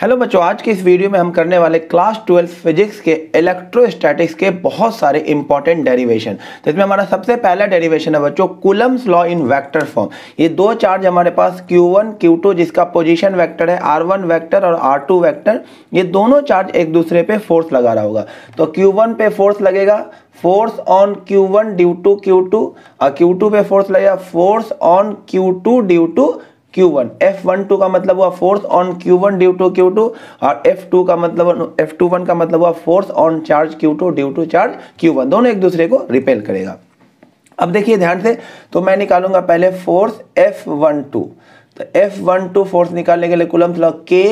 Hello बच्चों, आज के इस वीडियो में हम करने वाले क्लास 12 फिजिक्स के इलेक्ट्रोस्टैटिक्स के बहुत सारे इंपॉर्टेंट डेरिवेशन। तो इसमें हमारा सबसे पहला डेरिवेशन है बच्चों Coulomb's law in vector form. ये दो चार्ज हमारे पास Q1 Q2 जिसका पोजीशन वेक्टर है R1 वेक्टर और R2 वेक्टर, ये दोनों चार्ज एक दूसरे पे फोर्स लगा रहा होगा। तो Q1 पे फोर्स लगेगा, force on Q1 due to Q2, और Q2 पे फोर्स लगेगा force on Q2 due to Q1। F12 का मतलब हुआ force on Q1 due to Q2 और F21 का मतलब हुआ force on charge Q2 due to charge Q1। दोनों एक दूसरे को रिपेल करेगा। अब देखिए ध्यान से, तो मैं निकालूंगा पहले फोर्स F12। तो F12 फोर्स निकालने के लिए Coulomb's law K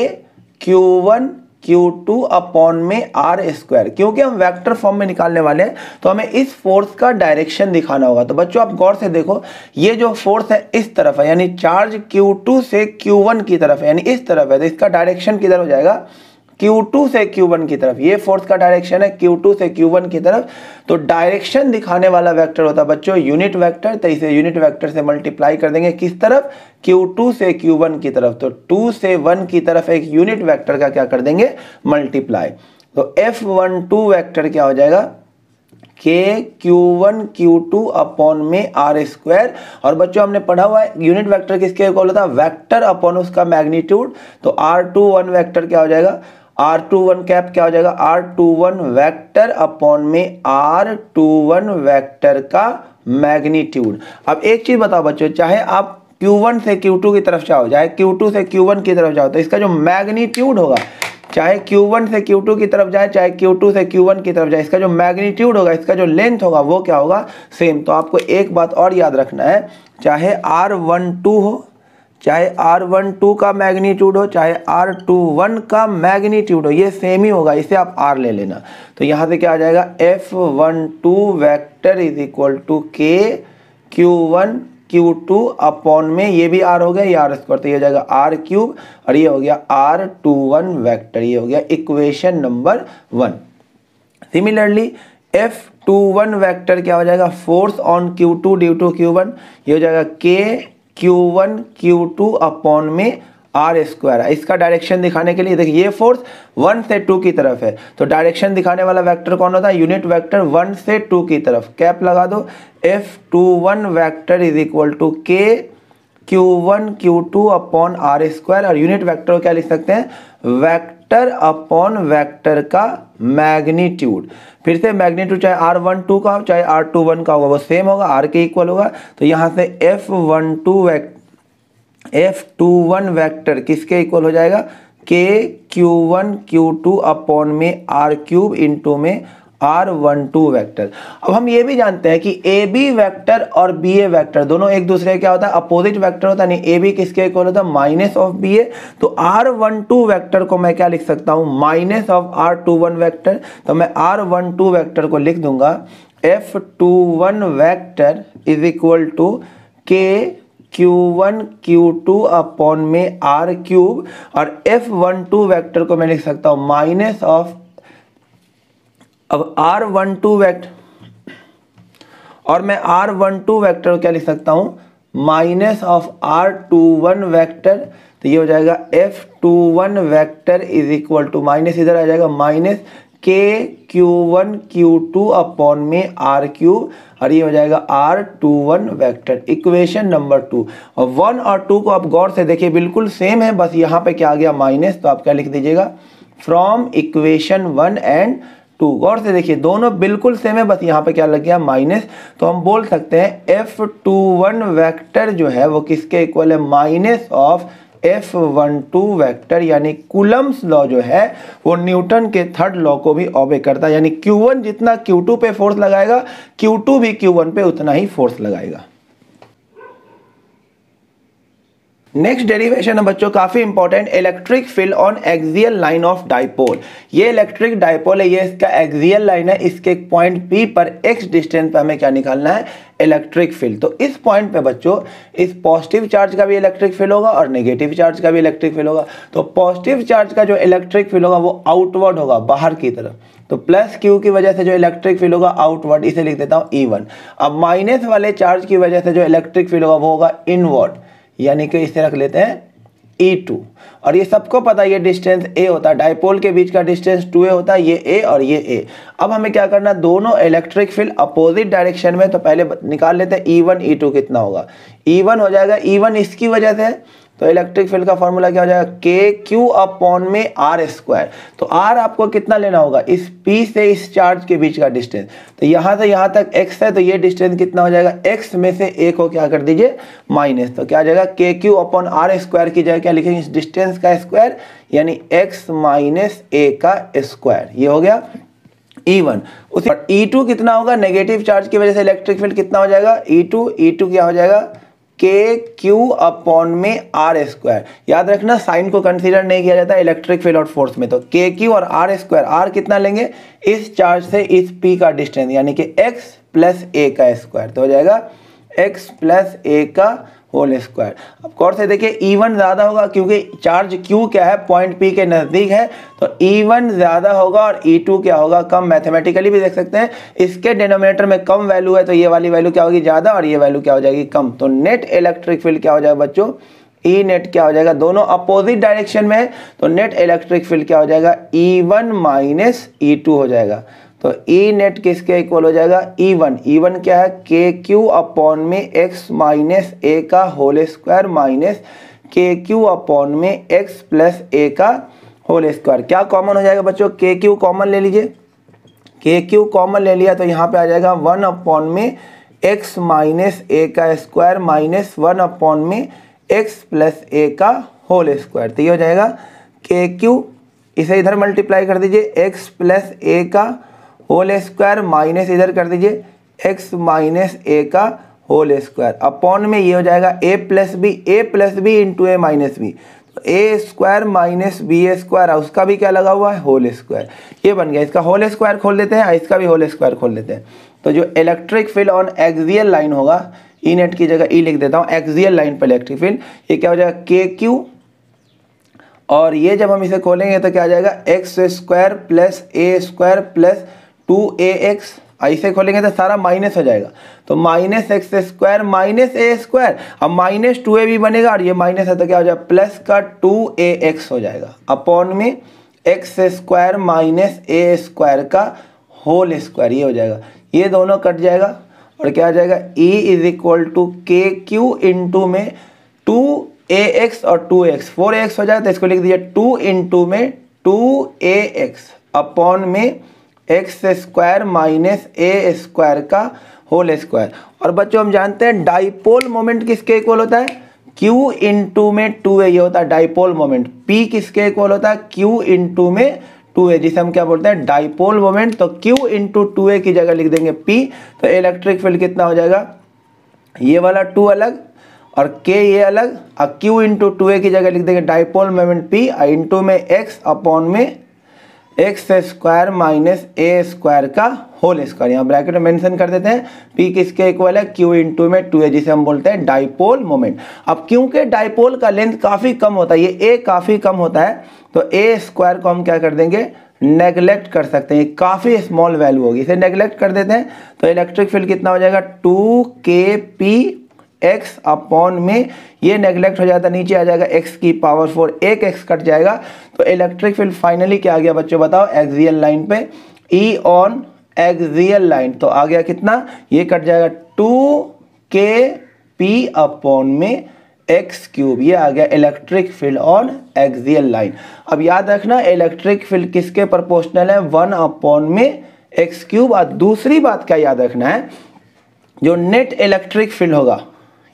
Q1 Q2 upon में R स्क्वायर। क्योंकि हम वेक्टर फॉर्म में निकालने वाले हैं तो हमें इस फोर्स का डायरेक्शन दिखाना होगा। तो बच्चों आप गौर से देखो, ये जो फोर्स है इस तरफ है, यानी चार्ज Q2 से Q1 की तरफ है, यानी इस तरफ है। तो इसका डायरेक्शन किधर हो जाएगा? Q2 से Q1 की तरफ। ये फोर्स का डायरेक्शन है Q2 से Q1 की तरफ। तो डायरेक्शन दिखाने वाला वेक्टर होता है बच्चों यूनिट वेक्टर। तो इसे यूनिट वेक्टर से मल्टीप्लाई कर देंगे किस तरफ? Q2 से Q1 की तरफ। तो 2 से 1 की तरफ एक यूनिट वेक्टर का क्या कर देंगे? मल्टीप्लाई। तो F12 वेक्टर क्या हो जाएगा? K Q1 Q2 अपॉन में R स्क्वायर। और बच्चों हमने पढ़ा हुआ है यूनिट वेक्टर किसके इक्वल होता है? वेक्टर अपॉन उसका मैग्नीट्यूड। तो R21 वेक्टर क्या हो जाएगा? R21 कैप क्या हो जाएगा? R21 वेक्टर अपॉन में R21 वेक्टर का मैग्नीट्यूड। अब एक चीज बताओ बच्चों, चाहे आप Q1 से Q2 की तरफ जाओ, चाहे Q2 से Q1 की तरफ जाओ, तो इसका जो मैग्नीट्यूड होगा, चाहे Q1 से Q2 की तरफ जाए, चाहे Q2 से Q1 की तरफ जाए, इसका जो मैग्नीट्यूड होगा, इसका जो लेंथ होगा, वो क्या होगा? सेम। तो आपको एक बात और याद रखना है, चाहे R12 हो, चाहे R12 का मैग्नीट्यूड हो, चाहे R21 का मैग्नीट्यूड हो, ये सेम ही होगा। इसे आप R ले लेना। तो यहाँ से क्या आ जाएगा? F12 vector is equal to K Q1 Q2 upon में, ये भी R हो गया, ये R स्क्वायर, तो ये हो जाएगा R क्यूब, और ये हो गया R21 वेक्टर। ये हो गया equation number 1। Similarly F21 vector क्या हो जाएगा? Force on Q2 due to Q1, ये हो जाएगा K Q1 Q2 अपॉन में R स्क्वायर। इसका डायरेक्शन दिखाने के लिए देखिए, ये फोर्स 1 से 2 की तरफ है, तो डायरेक्शन दिखाने वाला वेक्टर कौन होता है? यूनिट वेक्टर 1 से 2 की तरफ। कैप लगा दो। F21 vector is equal to K Q1 Q2 upon R square, और यूनिट वेक्टर को क्या लिख सकते हैं? वेक्टर अपॉन वेक्टर का मैग्नीट्यूड। फिर से मैग्नीट्यूड चाहे R12 का हो, चाहे R21 का होगा, वो सेम होगा, R के इक्वल होगा। तो यहाँ से F21 वेक्टर किसके इक्वल हो जाएगा? K Q1 Q2 अपॉन में R क्यूब इंटू में R12 वेक्टर। अब हम ये भी जानते हैं कि AB वेक्टर और BA वेक्टर दोनों एक दूसरे क्या होता है? अपोजिट वेक्टर होता है। नहीं, AB किसके इक्वल होता है? Minus of BA। तो R12 वेक्टर को मैं क्या लिख सकता हूँ? Minus of R21 vector. तो मैं R12 वेक्टर को लिख दूंगा F21 vector is equal to K Q1 Q2 upon में R क्यूब, और F12 वेक्टर को मैं लिख सकता हूँ माइनस ऑफ, अब R12 वेक्टर, और मैं R12 वेक्टर को क्या लिख सकता हूँ? Minus of R21 vector. तो ये हो जाएगा F21 vector is equal to, minus इधर आ जाएगा, minus K Q1 Q2 upon में R क्यूब, और ये हो जाएगा R21 वेक्टर। Equation number 2। और 1 और 2 को आप गौर से देखिए, बिल्कुल सेम है, बस यहाँ पे क्या आ गया? माइनस। तो आप क्या लिख दीजिएगा? From equation 1 and 2। गौर से देखिए, दोनों बिल्कुल सेम है, बस यहाँ पे क्या लग गया? माइनस। तो हम बोल सकते हैं F21 वेक्टर जो है वो किसके इक्वल है? Minus of F12 vector. यानी कूलम्स लॉ जो है वो न्यूटन के थर्ड लॉ को भी ओबे करता है। यानी Q1 जितना Q2 पे फोर्स लगाएगा, Q2 भी Q1 पे उतना ही फोर्स लगाएगा। नेक्स्ट डेरिवेशन है बच्चों काफी important, electric field on axial line of dipole. ये इलेक्ट्रिक डाइपोल है, ये इसका एक्सियल लाइन है। इसके पॉइंट P पर x डिस्टेंस पे हमें क्या निकालना है? Electric field. तो इस पॉइंट पे बच्चों इस पॉजिटिव चार्ज का भी इलेक्ट्रिक फील्ड होगा और नेगेटिव चार्ज का भी इलेक्ट्रिक फील्ड होगा। तो पॉजिटिव चार्ज का जो इलेक्ट्रिक फील्ड होगा वो आउटवर्ड होगा, बाहर की तरफ। तो प्लस Q की वजह से जो इलेक्ट्रिक फील्ड होगा आउटवर्ड, इसे लिख देता हूँ E1। अब माइनस वाले चार्ज की वजह से जो इलेक्ट्रिक फील्ड होगा वो होगा इनवर्ड, यानी कि इसे रख लेते हैं E2, और ये सबको पता है ये डिस्टेंस a होता है, डाइपोल के बीच का डिस्टेंस 2a होता है, ये a और ये a। अब हमें क्या करना है, दोनों इलेक्ट्रिक फील्ड अपोजिट डायरेक्शन में, तो पहले निकाल लेते हैं E1 E2 कितना होगा। E1 हो जाएगा, E1 इसकी वजह से, तो इलेक्ट्रिक फील्ड का फॉर्मूला क्या हो जाएगा, के क्यू अपॉन में आर स्क्वायर। तो आर आपको कितना लेना होगा, इस पी से इस चार्ज के बीच का डिस्टेंस, तो यहाँ से यहाँ तक एक्स है, तो ये डिस्टेंस कितना हो जाएगा, एक्स में से ए को क्या कर दीजिए माइनस, तो क्या आ जाएगा के क्यू अपॉन आर स्क्वायर की जगह क्या लिखेंगे, इस डिस्टेंस का स्क्वायर यानी एक्स माइनस ए का स्क्वायर। ये हो गया E1। उसी E2 कितना होगा, नेगेटिव चार्ज की वजह से इलेक्ट्रिक फील्ड कितना हो जाएगा, E2 क्या हो जाएगा, के क्यू अपॉन में आर स्क्वायर। याद रखना साइन को कंसीडर नहीं किया जाता इलेक्ट्रिक फील्ड और फोर्स में, तो के क्यू और आर स्क्वायर, आर कितना लेंगे, इस चार्ज से इस पी का डिस्टेंस यानी कि एक्स प्लस ए का स्क्वायर, तो हो जाएगा एक्स प्लस ए का होल स्क्वायर। अब गौर से देखिए E1 ज़्यादा होगा क्योंकि चार्ज Q क्या है, पॉइंट P के नज़दीक है, तो E1 ज़्यादा होगा और E2 क्या होगा, कम। मैथमेटिकली भी देख सकते हैं, इसके डिनोमिनेटर में कम वैल्यू है तो ये वाली वैल्यू क्या होगी, ज़्यादा, और ये वैल्यू क्या हो जाएगी, कम। तो नेट इलेक्ट्रिक फील्ड क्या हो जाएगा बच्चों, ई नेट क्या हो जाएगा, दोनों अपोजिट डायरेक्शन में है, तो नेट इलेक्ट्रिक फील्ड क्या हो जाएगा, E1 माइनस E2 हो जाएगा। तो ई नेट किसके इक्वल हो जाएगा, E1 क्या है, के क्यू अपॉन में एक्स माइनस ए का होल स्क्वायर माइनस के क्यू अपॉन में एक्स प्लस ए का होल स्क्वायर। क्या कॉमन हो जाएगा बच्चों, के क्यू कॉमन ले लीजिए, के क्यू कॉमन ले लिया तो यहाँ पे आ जाएगा 1 अपॉन में एक्स माइनस ए का स्क्वायर माइनस 1 अपॉन में एक्स प्लस ए का होल स्क्वायर। तो ये हो जाएगा के क्यू, इसे इधर मल्टीप्लाई कर दीजिए, एक्स प्लस ए का होल स्क्वायर माइनस इधर कर दीजिए x माइनस ए का होल स्क्वायर अपॉन में ये हो जाएगा a plus B into A minus B, तो A square minus B square, उसका भी क्या लगा हुआ है, होल स्क्वायर। ये बन गया, इसका होल स्क्वायर खोल देते हैं, इसका भी होल स्क्वायर खोल देते हैं। तो जो electric field on axial line होगा, ई नेट की जगह ई लिख देता हूँ, एक्सियल लाइन पर इलेक्ट्रिक फील्ड, ये क्या हो जाएगा के क्यू, और ये जब हम इसे खोलेंगे तो क्या आ जाएगा, एक्स स्क्वायर प्लस ए स्क्वायर प्लस 2ax, ऐसे खोलेंगे तो सारा माइनस हो जाएगा, तो माइनस एक्स स्क्वायर माइनस ए स्क्वायर, अब माइनस 2a भी बनेगा और ये माइनस है तो क्या हो जाएगा, प्लस का 2ax हो जाएगा अपॉन में एक्स स्क्वायर माइनस ए स्क्वायर का होल स्क्वायर, ये हो जाएगा, ये दोनों कट जाएगा और क्या आ जाएगा, E इज इक्वल टू के क्यू इंटू में 2ax और 2x, 4ax हो जाएगा, तो इसको लिख दीजिए 2 इंटू में 2ax अपॉन में एक्स स्क्वायर माइनस ए स्क्वायर का होल स्क्वायर। और बच्चों हम जानते हैं डाइपोल मोमेंट किसके इक्वल होता है, Q इंटू में 2a, ये होता है डाइपोल मोमेंट। P किसके इक्वल होता है, Q इंटू में 2a, जिसे हम क्या बोलते हैं डाइपोल मोमेंट। तो Q इंटू 2a की जगह लिख देंगे P, तो इलेक्ट्रिक फील्ड कितना हो जाएगा, ये वाला 2 अलग और K ये अलग, और Q इंटू 2a की जगह लिख देंगे डाइपोल मोमेंट P इंटू में x अपॉन में एक्स स्क्वायर माइनस ए स्क्वायर का होल स्क्वायर, यहाँ ब्रैकेट में मेंशन कर देते हैं। P किसके इक्वल है, Q इंटू में 2a, जिसे हम बोलते हैं डाइपोल मोमेंट। अब क्योंकि डाइपोल का लेंथ काफ़ी कम होता है, ये a काफ़ी कम होता है, तो ए स्क्वायर को हम क्या कर देंगे, नेगलेक्ट कर सकते हैं, काफ़ी स्मॉल वैल्यू होगी, इसे नेगलेक्ट कर देते हैं। तो इलेक्ट्रिक फील्ड कितना हो जाएगा, 2kp x अपॉन में ये नेगलेक्ट हो जाता है, नीचे आ जाएगा x की पावर 4, एक x कट जाएगा, तो इलेक्ट्रिक फील्ड फाइनली क्या आ गया बच्चों बताओ, एक्सियल लाइन पे E ऑन एक्सियल लाइन, तो आ गया कितना, ये कट जाएगा 2kp अपॉन में x क्यूब, ये आ गया electric field on axial line. अब याद रखना इलेक्ट्रिक फील्ड किसके प्रोपोर्शनल है, 1 अपॉन में x क्यूब। और दूसरी बात क्या याद रखना है, जो नेट इलेक्ट्रिक फील्ड होगा,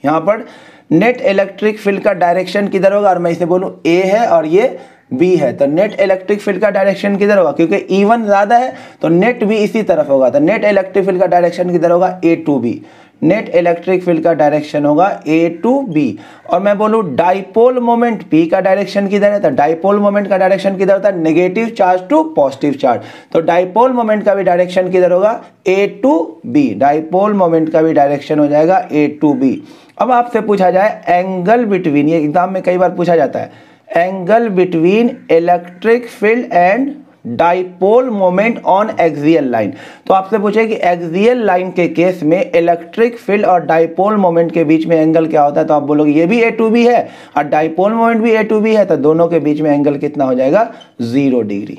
यहाँ पर नेट इलेक्ट्रिक फील्ड का डायरेक्शन किधर होगा, और मैं इसे बोलूँ A है और ये B है, तो नेट इलेक्ट्रिक फील्ड का डायरेक्शन किधर होगा, क्योंकि E1 ज़्यादा है तो नेट भी इसी तरफ होगा, तो नेट इलेक्ट्रिक फील्ड का डायरेक्शन किधर होगा, A to B, net electric field का डायरेक्शन होगा A to B। और मैं बोलूँ डाइपोल मोमेंट P का डायरेक्शन किधर है, तो डाइपोल मोमेंट का डायरेक्शन किधर होता है, negative charge to positive charge, तो डाइपोल मोमेंट का भी डायरेक्शन किधर होगा, A to B, dipole moment का भी डायरेक्शन हो जाएगा A to B। अब आपसे पूछा जाए एंगल बिटवीन, ये एग्जाम में कई बार पूछा जाता है, angle between electric field and dipole moment on axial line. तो आपसे पूछे कि एक्सियल लाइन के केस में इलेक्ट्रिक फील्ड और डाइपोल मोमेंट के बीच में एंगल क्या होता है, तो आप बोलोगे ये भी A2B है और डाइपोल मोमेंट भी A2B है, तो दोनों के बीच में एंगल कितना हो जाएगा, 0 डिग्री।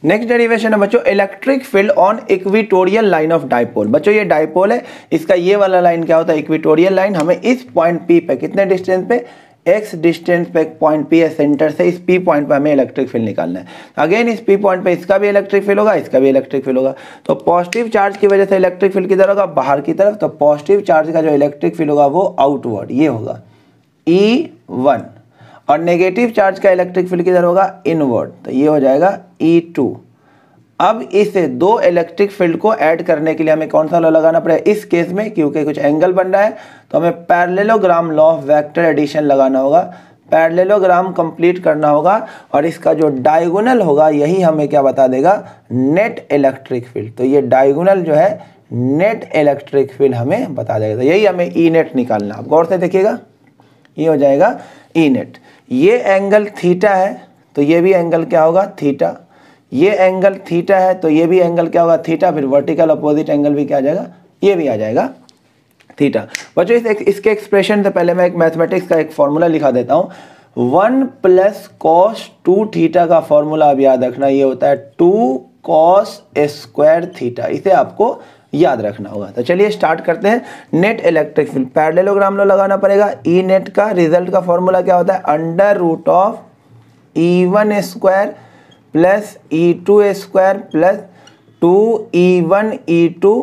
नेक्स्ट डेरिवेशन है बच्चों electric field on equatorial line of dipole. बच्चों ये डाइपोल है, इसका ये वाला लाइन क्या होता है, इक्वेटोरियल लाइन। हमें इस पॉइंट P पे कितने डिस्टेंस पे, x डिस्टेंस पे एक पॉइंट P है सेंटर से, इस P पॉइंट पे हमें इलेक्ट्रिक फील्ड निकालना है। अगेन इस P पॉइंट पे इसका भी इलेक्ट्रिक फील्ड होगा, इसका भी इलेक्ट्रिक फील्ड होगा। तो पॉजिटिव चार्ज की वजह से इलेक्ट्रिक फील्ड किधर होगा, बाहर की तरफ। तो पॉजिटिव चार्ज का जो इलेक्ट्रिक फील्ड होगा वो आउटवर्ड, ये होगा E1, और नेगेटिव चार्ज का इलेक्ट्रिक फील्ड किधर होगा, इनवर्ड, तो ये हो जाएगा E2। अब इस दो इलेक्ट्रिक फील्ड को ऐड करने के लिए हमें कौन सा लॉ लगाना पड़ेगा, इस केस में क्योंकि कुछ एंगल बन रहा है तो हमें parallelogram law of vector addition लगाना होगा, पैरेललोग्राम कंप्लीट करना होगा, और इसका जो डायगोनल होगा यही हमें क्या बता देगा, नेट इलेक्ट्रिक फील्ड। तो ये डायगोनल जो है नेट इलेक्ट्रिक फील्ड हमें बता देगा, तो यही हमें ई नेट निकालना। आप गौर से देखिएगा, ये हो जाएगा ई नेट। ये एंगल थीटा है तो ये भी एंगल क्या होगा, थीटा। ये एंगल थीटा है तो ये भी एंगल क्या होगा, थीटा। फिर वर्टिकल अपोजिट एंगल भी क्या आ जाएगा, ये भी आ जाएगा थीटा। बच्चों इसके एक्सप्रेशन से पहले मैं एक मैथमेटिक्स का एक फॉर्मूला लिखा देता हूँ। 1 + cos 2 थीटा का फॉर्मूला अब याद रखना, ये होता है 2 cos स्क्वायर थीटा। इसे आपको याद रखना होगा। तो चलिए स्टार्ट करते हैं। Net electric field parallelogram law लगाना पड़ेगा। ई नेट का रिजल्ट का फॉर्मूला क्या होता है, √of E1 square plus E2 square plus 2E1 E2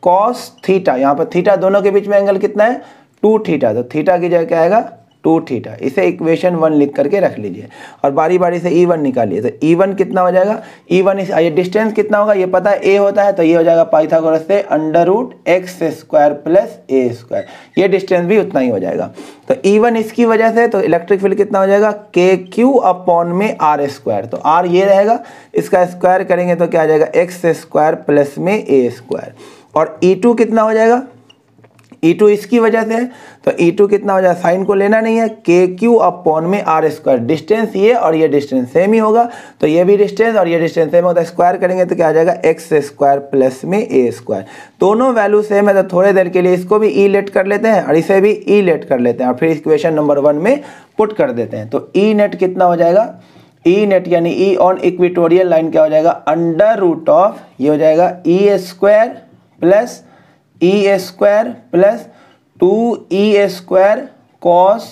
cos theta. यहाँ पर थीटा दोनों के बीच में एंगल कितना है, 2 थीटा। तो थीटा की जगह क्या आएगा, 2 थीटा। इसे इक्वेशन 1 लिख करके रख लीजिए और बारी बारी से E1 निकालिए। तो E1 कितना हो जाएगा, E1 ये डिस्टेंस कितना होगा, ये पता है A होता है, तो ये हो जाएगा पाइथागोरस से √x square plus A square. ये डिस्टेंस भी उतना ही हो जाएगा। तो E1 इसकी वजह से, तो इलेक्ट्रिक फील्ड कितना हो जाएगा, KQ अपॉन में R स्क्वायर। तो R ये रहेगा, इसका स्क्वायर करेंगे तो क्या आ जाएगा, x स्क्वायर प्लस में A स्क्वायर। और E2 कितना हो जाएगा, E2 इसकी वजह से है, तो E2 कितना हो जाएगा, साइन को लेना नहीं है, KQ अपॉन में R स्क्वायर। डिस्टेंस ये और ये डिस्टेंस सेम ही होगा, तो ये भी डिस्टेंस और ये डिस्टेंस सेम होता है। स्क्वायर करेंगे तो क्या आ जाएगा, x स्क्वायर प्लस में A स्क्वायर। दोनों वैल्यू सेम है, तो थोड़ी देर के लिए इसको भी E लेट कर लेते हैं और इसे भी E लेट कर लेते हैं और फिर इक्वेशन नंबर 1 में पुट कर देते हैं। तो E नेट कितना हो जाएगा, E नेट यानी E ऑन इक्वेटोरियल लाइन क्या हो जाएगा, √of ये हो जाएगा E square plus E square plus 2E square cos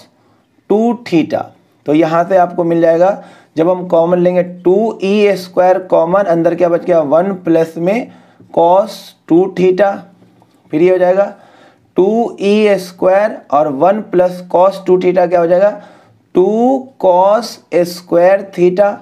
2 theta. तो यहाँ से आपको मिल जाएगा, जब हम कॉमन लेंगे 2E स्क्वायर कॉमन, अंदर क्या बच गया, 1 प्लस में कॉस 2 थीटा। फिर ये हो जाएगा 2E स्क्वायर और 1 प्लस कॉस 2 थीटा क्या हो जाएगा, 2 कॉस स्क्वायर थीटा।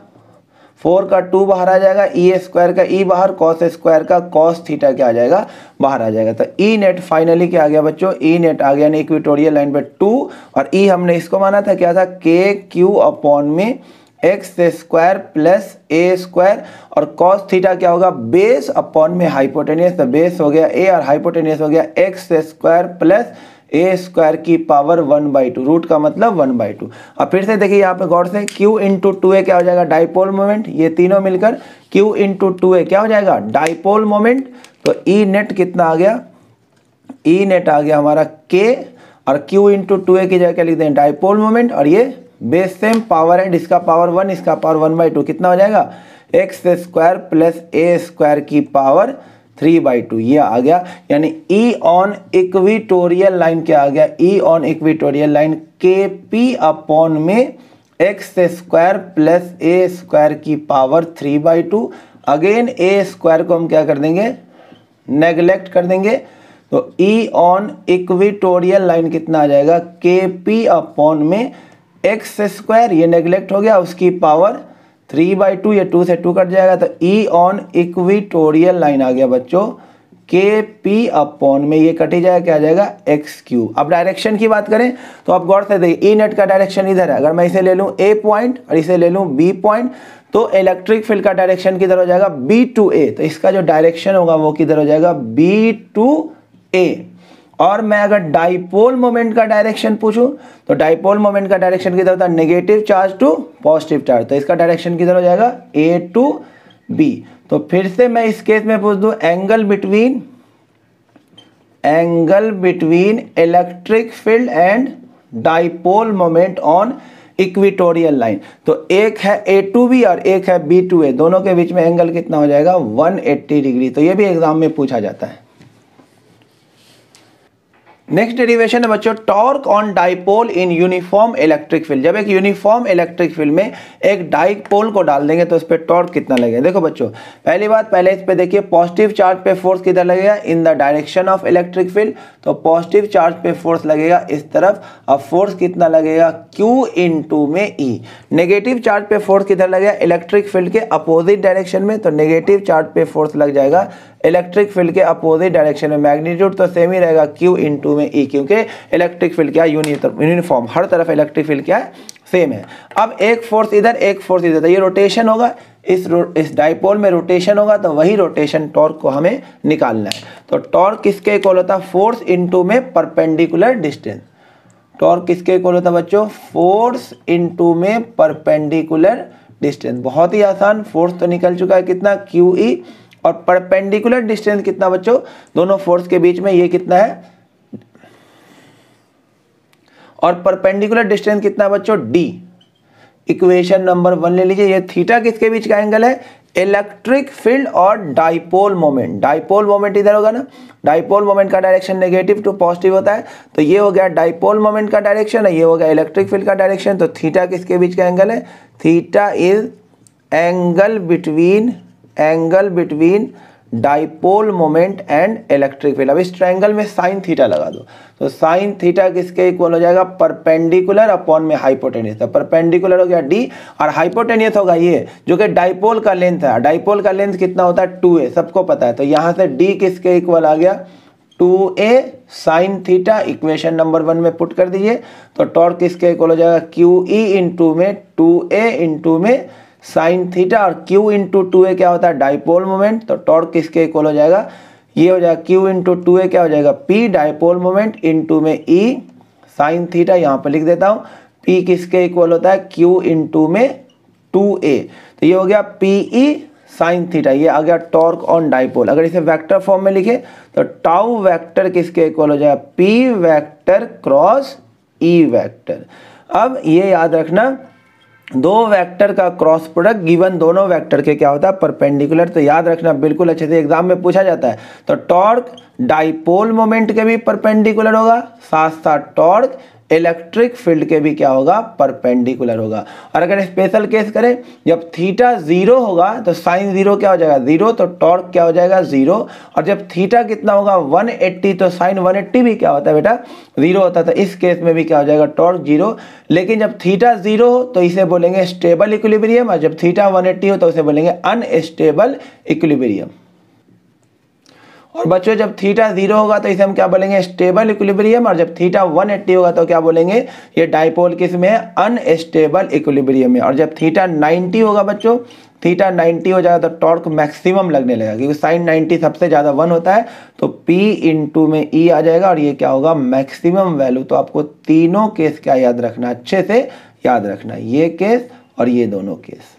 4 का 2 बाहर आ जाएगा, E स्क्वायर का E बाहर, कॉस स्क्वायर का कॉस थीटा क्या आ जाएगा, बाहर आ जाएगा। तो E नेट फाइनली क्या आ गया बच्चों, E नेट आ गया इक्वेटोरियल लाइन पे 2, और E हमने इसको माना था क्या था, KQ अपॉन में x square plus A square, और कॉस थीटा क्या होगा, बेस अपॉन में हाइपोटेनियस। तो बेस हो गया A और हाइपोटेनियस हो गया x square plus A square की पावर 1/2, रूट का मतलब 1/2। अब फिर से देखिए यहाँ पे गौर से, Q इंटू 2A क्या हो जाएगा, डाइपोल मोमेंट। ये तीनों मिलकर Q इंटू 2A क्या हो जाएगा, डाइपोल मोमेंट। तो E नेट कितना आ गया, E नेट आ गया हमारा K, और Q इंटू 2A की जगह क्या लिखते हैं, डाइपोल मोमेंट। और ये बेस सेम पावर है, इसका पावर 1, इसका पावर 1/2, कितना हो जाएगा, x square plus A square की पावर 3/2। ये आ गया, यानी E ऑन इक्वेटोरियल लाइन क्या आ गया, E on equatorial line KP upon में x square plus A square की पावर 3/2। अगेन A स्क्वायर को हम क्या कर देंगे, नेगलेक्ट कर देंगे। तो E ऑन इक्वेटोरियल लाइन कितना आ जाएगा, KP अपॉन में x स्क्वायर, ये नेगलेक्ट हो गया, उसकी पावर 3/2, ये 2 से 2 कट जाएगा। तो E ऑन इक्वेटोरियल लाइन आ गया बच्चों KP अपॉन में, ये कटी जाएगा, क्या आ जाएगा, x3। अब डायरेक्शन की बात करें तो आप गौर से देखिए, E नेट का डायरेक्शन इधर है। अगर मैं इसे ले लूँ A पॉइंट और इसे ले लूँ B पॉइंट, तो इलेक्ट्रिक फील्ड का डायरेक्शन किधर हो जाएगा, B to A। तो इसका जो डायरेक्शन होगा वो किधर हो जाएगा, B to A। और मैं अगर डाइपोल मोमेंट का डायरेक्शन पूछूं तो डाइपोल मोमेंट का डायरेक्शन किधर होता है, negative charge to positive charge, तो इसका डायरेक्शन किधर हो जाएगा, ए टू बी। तो फिर से मैं इस केस में पूछ दूं angle between electric field and dipole moment on equatorial line, तो एक है ए टू बी और एक है बी टू ए, दोनों के बीच में एंगल कितना हो जाएगा, 180 डिग्री। तो ये भी एग्जाम में पूछा जाता है। नेक्स्ट डेरिवेशन है बच्चों, torque on dipole in uniform electric field. जब एक यूनिफॉर्म इलेक्ट्रिक फील्ड में एक डाइपोल को डाल देंगे तो उस पर टॉर्क कितना लगेगा। देखो बच्चों, पहली बात, पहले इस पे देखिए पॉजिटिव चार्ज पे फोर्स किधर लगेगा, in the direction of electric field, तो पॉजिटिव चार्ज पे फोर्स लगेगा इस तरफ। अब फोर्स कितना लगेगा, Q इंटू में E। नेगेटिव चार्ज पे फोर्स किधर लगेगा, इलेक्ट्रिक फील्ड के अपोजिट डायरेक्शन में, तो नेगेटिव चार्ज पे फोर्स लग जाएगा इलेक्ट्रिक फील्ड के अपोजिट डायरेक्शन में। मैग्नीट्यूड तो सेम ही रहेगा, Q इंटू में E, क्योंकि इलेक्ट्रिक फील्ड क्या है, यूनिफॉर्म, हर तरफ इलेक्ट्रिक फील्ड क्या है, सेम है। अब एक फोर्स इधर एक फोर्स इधर, तो ये रोटेशन होगा, इस डाइपोल में रोटेशन होगा, तो वही रोटेशन टॉर्क को हमें निकालना है। तो टॉर्क किसके इक्वल होता है, फोर्स इंटू में परपेंडिकुलर डिस्टेंस। टॉर्क किसके इक्वल होता है बच्चों, फोर्स इंटू में परपेंडिकुलर डिस्टेंस। बहुत ही आसान, फोर्स तो निकल चुका है कितना, QE, और परपेंडिकुलर डिस्टेंस कितना बच्चों, दोनों फोर्स के बीच में ये कितना है, और परपेंडिकुलर डिस्टेंस कितना बच्चों, D। इक्वेशन नंबर 1 ले लीजिए, ये थीटा किसके बीच का एंगल है, इलेक्ट्रिक फील्ड और डाइपोल मोमेंट। डाइपोल मोमेंट इधर होगा ना, डाइपोल मोमेंट का डायरेक्शन नेगेटिव टू पॉजिटिव होता है, तो ये हो गया डाइपोल मोमेंट का डायरेक्शन है, ये हो गया इलेक्ट्रिक फील्ड का डायरेक्शन। तो थीटा किसके बीच का एंगल है, theta is angle between dipole moment and electric field. अब इस ट्रायंगल में साइन थीटा लगा दो, तो साइन थीटा किसके इक्वल हो जाएगा, परपेंडिकुलर अपॉन में हाइपोटेन्यूस। तो परपेंडिकुलर हो गया D, और हाइपोटेन्यूस होगा ये जो कि डाइपोल का लेंथ है। डाइपोल का लेंथ कितना होता है, 2a, सबको पता है। तो यहाँ से D किसके इक्वल आ गया, 2a sine theta. Equation number 1 में पुट कर दीजिए, तो टॉर्क किसके इक्वल हो जाएगा, QE इंटू में 2a इंटू में साइन थीटा, और Q इंटू 2a क्या होता है, डाइपोल मोमेंट। तो टॉर्क किसके इक्वल हो जाएगा, ये हो जाएगा Q इंटू 2a क्या हो जाएगा, P डाइपोल मोमेंट इंटू में E साइन थीटा। यहाँ पर लिख देता हूँ, P किसके इक्वल होता है, Q इंटू में 2a। तो ये हो गया PE साइन थीटा, ये आ गया टॉर्क ऑन डाइपोल। अगर इसे वेक्टर फॉर्म में लिखे तो टाउ वेक्टर किसके इक्वल हो जाएगा, P vector cross E vector. अब ये याद रखना, दो वेक्टर का क्रॉस प्रोडक्ट गिवन दोनों वेक्टर के क्या होता है, परपेंडिकुलर। तो याद रखना बिल्कुल अच्छे से, एग्जाम में पूछा जाता है। तो टॉर्क डाइपोल मोमेंट के भी परपेंडिकुलर होगा, साथ साथ टॉर्क इलेक्ट्रिक फील्ड के भी क्या होगा, परपेंडिकुलर होगा। और अगर स्पेशल केस करें, जब थीटा 0 होगा तो साइन 0 क्या हो जाएगा, 0, तो टॉर्क क्या हो जाएगा, 0। और जब थीटा कितना होगा, 180, तो साइन 180 भी क्या होता है बेटा, 0 होता है। तो इस केस में भी क्या हो जाएगा, टॉर्क 0। लेकिन जब थीटा 0 हो तो इसे बोलेंगे स्टेबल इक्विलिब्रियम, और जब थीटा 180 हो तो उसे बोलेंगे अनस्टेबल इक्विलिब्रियम। और बच्चों जब थीटा 0 होगा तो इसे हम क्या बोलेंगे, स्टेबल इक्विलिब्रियम, और जब थीटा 180 होगा तो क्या बोलेंगे, ये डाइपोल किस में है, अनस्टेबल इक्विलिब्रियम में। और जब थीटा 90 होगा बच्चों, थीटा 90 हो जाएगा तो टॉर्क मैक्सिमम लगने लगेगा, क्योंकि साइन 90 सबसे ज़्यादा 1 होता है, तो P इंटू में E आ जाएगा, और ये क्या होगा, मैक्सिमम वैल्यू। तो आपको तीनों केस क्या याद रखना, अच्छे से याद रखना, ये केस और ये दोनों केस।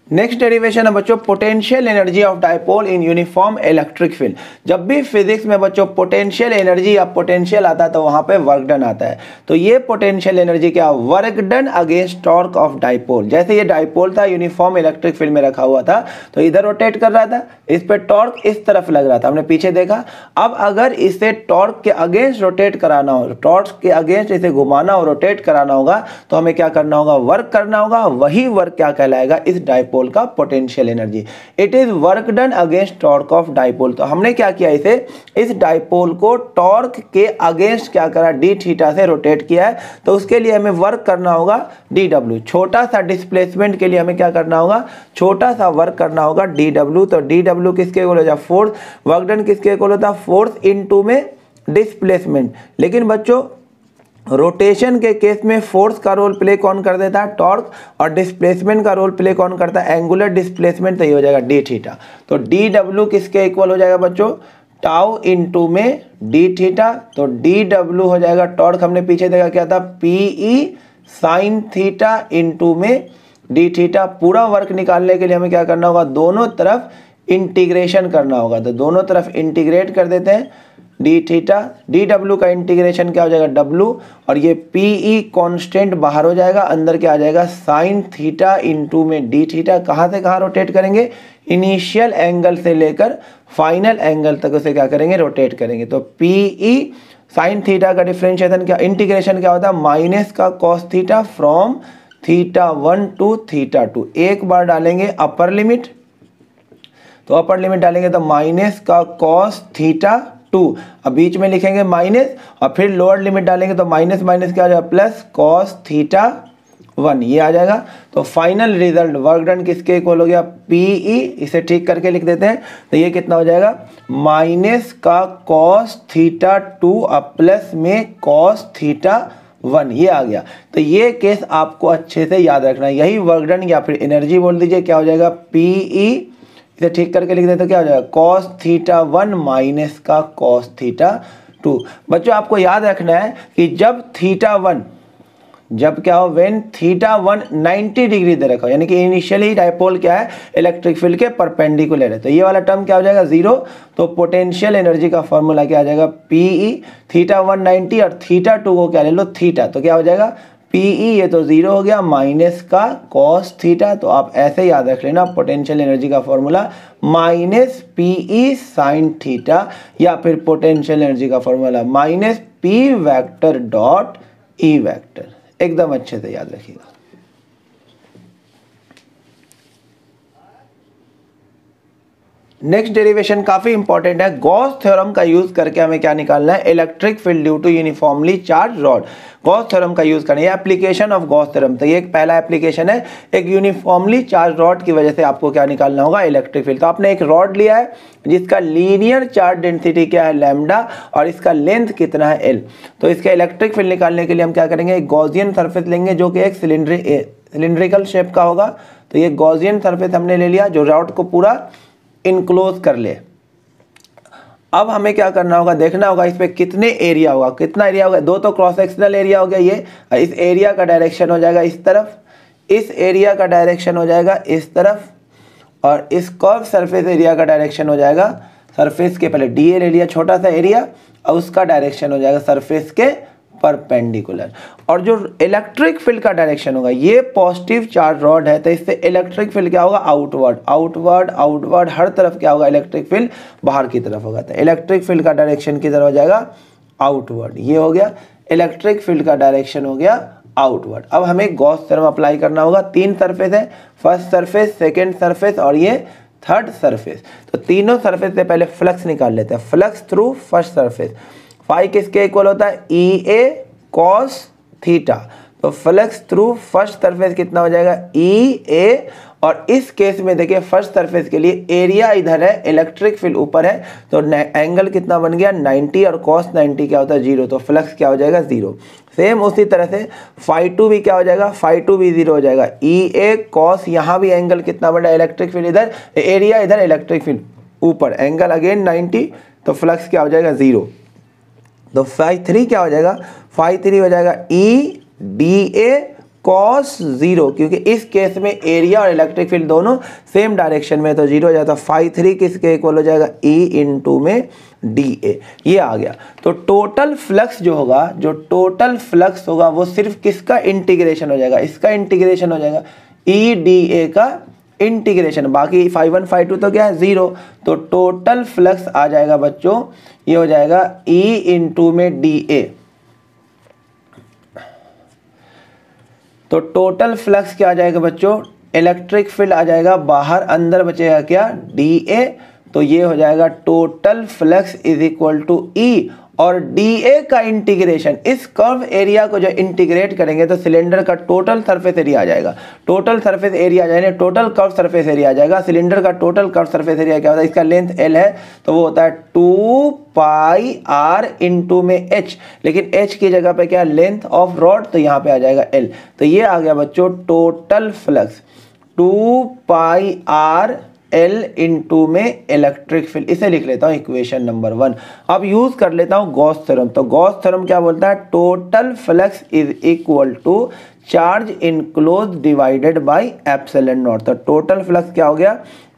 नेक्स्ट डेरिवेशन है बच्चों, potential energy of dipole in uniform electric field. जब भी फिजिक्स में बच्चों पोटेंशियल एनर्जी या पोटेंशियल आता है तो वहां पे वर्क डन आता है। तो ये पोटेंशियल एनर्जी क्या, work done against torque of dipole. जैसे ये डाइपोल था, यूनिफॉर्म इलेक्ट्रिक फील्ड में रखा हुआ था, तो इधर रोटेट कर रहा था, इस पे टॉर्क इस तरफ लग रहा था, हमने पीछे देखा। अब अगर इसे टॉर्क के अगेंस्ट रोटेट कराना हो, टॉर्क के अगेंस्ट इसे घुमाना और रोटेट कराना होगा, तो हमें क्या करना होगा, वर्क करना होगा। वही वर्क क्या कहलाएगा, इस डाइपोल का potential energy. It is work done against torque of dipole. तो हमने क्या किया, इस डाइपोल को टॉर्क के अगेंस्ट क्या करा, डी थीटा से रोटेट किया है। तो उसके लिए हमें वर्क करना होगा dw। छोटा सा डिस्प्लेसमेंट के लिए हमें क्या करना होगा, छोटा सा वर्क करना होगा dw। तो dw किसके इक्वल हो जाए, फोर्स। वर्क डन किसके इक्वल होता है, फोर्स इनटू में डिस्प्लेसमेंट। लेकिन बच्चों रोटेशन के केस में फोर्स का रोल प्ले कौन कर देता है, टॉर्क, और डिस्प्लेसमेंट का रोल प्ले कौन करता है, एंगुलर डिस्प्लेसमेंट। तो ये हो जाएगा डी थीटा। तो डी डब्ल्यू किसके इक्वल हो जाएगा बच्चों, टाउ इंटू में डी थीटा, तो डी डब्ल्यू हो जाएगा, टॉर्क हमने पीछे देखा क्या था, पीई साइन थीटा इंटू में डी थीटा। पूरा वर्क निकालने के लिए हमें क्या करना होगा, दोनों तरफ इंटीग्रेशन करना होगा, तो दोनों तरफ इंटीग्रेट कर देते हैं, डी थीटा, डी डब्ल्यू का इंटीग्रेशन क्या हो जाएगा, डब्ल्यू, और ये पीई कांस्टेंट बाहर हो जाएगा, अंदर क्या आ जाएगा, साइन थीटा इंटू में डी थीटा। कहाँ से कहाँ रोटेट करेंगे, इनिशियल एंगल से लेकर फाइनल एंगल तक उसे क्या करेंगे, रोटेट करेंगे। तो पीई साइन थीटा का डिफरेंशिएशन क्या, इंटीग्रेशन क्या होता है, माइनस का कॉस थीटा फ्रॉम θ1 टू θ2। एक बार डालेंगे अपर लिमिट, तो अपर लिमिट डालेंगे तो माइनस का कॉस θ2, अब बीच में लिखेंगे माइनस, और फिर लोअर लिमिट डालेंगे तो माइनस माइनस क्या आ जाएगा, प्लस कॉस θ1, ये आ जाएगा। तो फाइनल रिजल्ट वर्क डन किसके इक्वल हो गया, पीई, इसे ठीक करके लिख देते हैं, तो ये कितना हो जाएगा, माइनस का कॉस θ2 अब प्लस में कॉस θ1, ये आ गया। तो ये केस आपको अच्छे से याद रखना है, यही वर्क डन या फिर एनर्जी बोल दीजिए, क्या हो जाएगा, पीई, इसे ठीक करके लिख देते तो क्या हो जाएगा, cos θ1 माइनस का cos θ2। बच्चों आपको याद रखना है कि जब θ1, जब क्या हो, व्हेन θ1 90 डिग्री दे रखा हो, यानी कि इनिशियली डायपोल क्या है, इलेक्ट्रिक फील्ड के परपेंडिकुलर है, तो ये वाला टर्म क्या हो जाएगा, जीरो। तो पोटेंशियल एनर्जी का फॉर्मूला क्या आ जाएगा, पीई, θ1 90 और θ2 को क्या ले लो, थीटा, तो क्या हो जाएगा, पीई, ये तो जीरो हो गया, माइनस का कॉस थीटा। तो आप ऐसे याद रख लेना, पोटेंशियल एनर्जी का formula minus P E sine theta, या फिर पोटेंशियल एनर्जी का formula minus P vector dot E vector, एकदम अच्छे से याद रखिएगा। नेक्स्ट डेरिवेशन काफी इंपॉर्टेंट है, गॉस थ्योरम का यूज करके हमें क्या निकालना है, electric field due to uniformly charge rod. Gauss theorem का यूज करना है, एप्लीकेशन ऑफ गॉस थ्योरम, तो ये एक पहला एप्लीकेशन है, एक यूनिफॉर्मली चार्ज रॉड की वजह से आपको क्या निकालना होगा, इलेक्ट्रिक फील्ड। तो आपने एक रॉड लिया है जिसका लीनियर चार्ज डेंसिटी क्या है, लैम्डा, और इसका लेंथ कितना है, एल। तो इसका इलेक्ट्रिक फील्ड निकालने के लिए हम क्या करेंगे, एक गॉसियन सरफेस लेंगे जो कि एक सिलिंड्रिकल शेप का होगा। तो ये गॉसियन सरफेस हमने ले लिया जो रॉड को पूरा इनक्लोज कर ले। अब हमें क्या करना होगा, देखना होगा इस पे कितने एरिया होगा, कितना एरिया होगा, दो तो क्रॉस सेक्शनल एरिया हो गया ये, इस एरिया का डायरेक्शन हो जाएगा इस तरफ, इस एरिया का डायरेक्शन हो जाएगा इस तरफ, और इस कर्व सरफेस एरिया का डायरेक्शन हो जाएगा, सरफेस के पहले डी ले लिया छोटा सा एरिया, और उसका डायरेक्शन हो जाएगा सरफेस के परपेंडिकुलर। और जो इलेक्ट्रिक फील्ड का डायरेक्शन होगा, ये पॉजिटिव चार्ज रॉड है, तो इससे इलेक्ट्रिक फील्ड क्या होगा, आउटवर्ड आउटवर्ड आउटवर्ड, हर तरफ क्या होगा, इलेक्ट्रिक फील्ड बाहर की तरफ होगा। तो इलेक्ट्रिक फील्ड का डायरेक्शन किधर हो जाएगा, आउटवर्ड, ये हो गया इलेक्ट्रिक फील्ड का डायरेक्शन हो गया आउटवर्ड। अब हमें गॉस थ्योरम अप्लाई करना होगा, तीन सरफेस है, फर्स्ट सरफेस, सेकेंड सरफेस और ये थर्ड सरफेस। तो तीनों सरफेस से पहले फ्लक्स निकाल लेते हैं, flux through first surface, phi किसके इक्वल होता है, ई ए कॉस थीटा। तो फ्लक्स थ्रू फर्स्ट सरफेस कितना हो जाएगा, ई ए, और इस केस में देखिए फर्स्ट सरफेस के लिए एरिया इधर है, इलेक्ट्रिक फील्ड ऊपर है, तो एंगल कितना बन गया 90, और कॉस 90 क्या होता है, जीरो, तो फ्लक्स क्या हो जाएगा, जीरो। सेम उसी तरह से फाई टू भी क्या हो जाएगा, फाई टू भी जीरो हो जाएगा, ई ए कॉस, यहाँ भी एंगल कितना बन रहा है, इलेक्ट्रिक फील्ड इधर, एरिया इधर, इलेक्ट्रिक फील्ड ऊपर, एंगल अगेन 90, तो फ्लक्स क्या हो जाएगा, जीरो। तो फाई थ्री क्या हो जाएगा, फाई थ्री हो जाएगा E D A cos zero, क्योंकि इस केस में एरिया और इलेक्ट्रिक फील्ड दोनों सेम डायरेक्शन में, तो जीरो हो जाता है। फाई थ्री किसके इक्वल हो जाएगा, ई इंटू में डी ए, ये आ गया। तो टोटल फ्लक्स जो होगा, जो टोटल फ्लक्स होगा वो सिर्फ किसका इंटीग्रेशन हो जाएगा, इसका इंटीग्रेशन हो जाएगा, ई डी ए का इंटीग्रेशन, बाकी फाई वन फाई टू तो क्या है, जीरो। तो टोटल फ्लक्स आ जाएगा बच्चों, ये हो जाएगा ई इंटू में डी ए। तो टोटल फ्लक्स क्या आ जाएगा बच्चों, इलेक्ट्रिक फील्ड आ जाएगा बाहर, अंदर बचेगा क्या, डी ए। तो ये हो जाएगा total flux is equal to E, और डी ए का इंटीग्रेशन, इस कर्व एरिया को जो इंटीग्रेट करेंगे तो सिलेंडर का टोटल सरफेस एरिया आ जाएगा, टोटल सरफेस एरिया आ जाएगा, टोटल कर्व सरफेस एरिया आ जाएगा। सिलेंडर का टोटल कर्व सरफेस एरिया क्या होता है, इसका लेंथ एल है, तो वो होता है 2 पाई आर इंटू में एच, लेकिन एच की जगह पे क्या, लेंथ ऑफ रॉड, तो यहाँ पे आ जाएगा एल। तो ये आ गया बच्चों total flux 2 pi R L into में इलेक्ट्रिक फील्ड, इसे लिख लेता हूँ इक्वेशन नंबर 1। अब यूज कर लेता हूँ गॉस थ्योरम। तो गॉस थ्योरम क्या बोलता है, total flux is equal to charge enclose divided by epsilon naught. तो टोटल फ्लक्स क्या हो गया,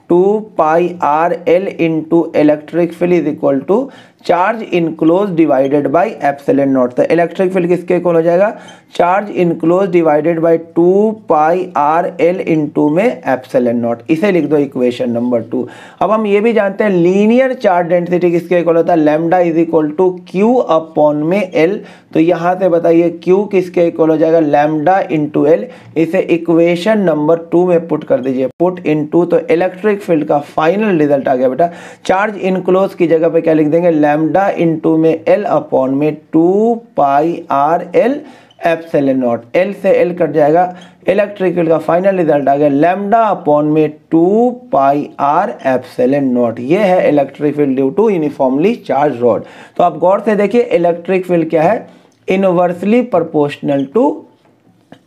2 pi r l into electric field is equal to charge enclose divided by epsilon naught. तो electric field किसके equal हो जाएगा, charge enclose divided by 2 pi r l into में epsilon naught, इसे लिख दो इक्वेशन नंबर 2। अब हम ये भी जानते हैं लीनियर चार्ज डेंसिटी किसके इक्वल होता है, lambda is equal to Q upon में एल। तो यहाँ से बताइए क्यू किसके इक्वल हो जाएगा, लैम्डा इंटू एल। इसे इक्वेशन नंबर 2 में पुट कर दीजिए, पुट इनटू। तो इलेक्ट्रिक फील्ड का फाइनल रिजल्ट आ गया बेटा, चार्ज इनक्लोज की जगह पे क्या लिख देंगे, लैम्डा इंटू में एल अपॉन में 2 pi r l epsilon naught. L से एल कट जाएगा, इलेक्ट्रिक फील्ड का फाइनल रिजल्ट आ गया लैम्डा अपॉन में 2 पाई आर एप्सिलॉन नॉट। ये है electric field due to uniformly charge rod. तो आप गौर से देखिए इलेक्ट्रिक फील्ड क्या है, इनवर्सली प्रोपोर्शनल टू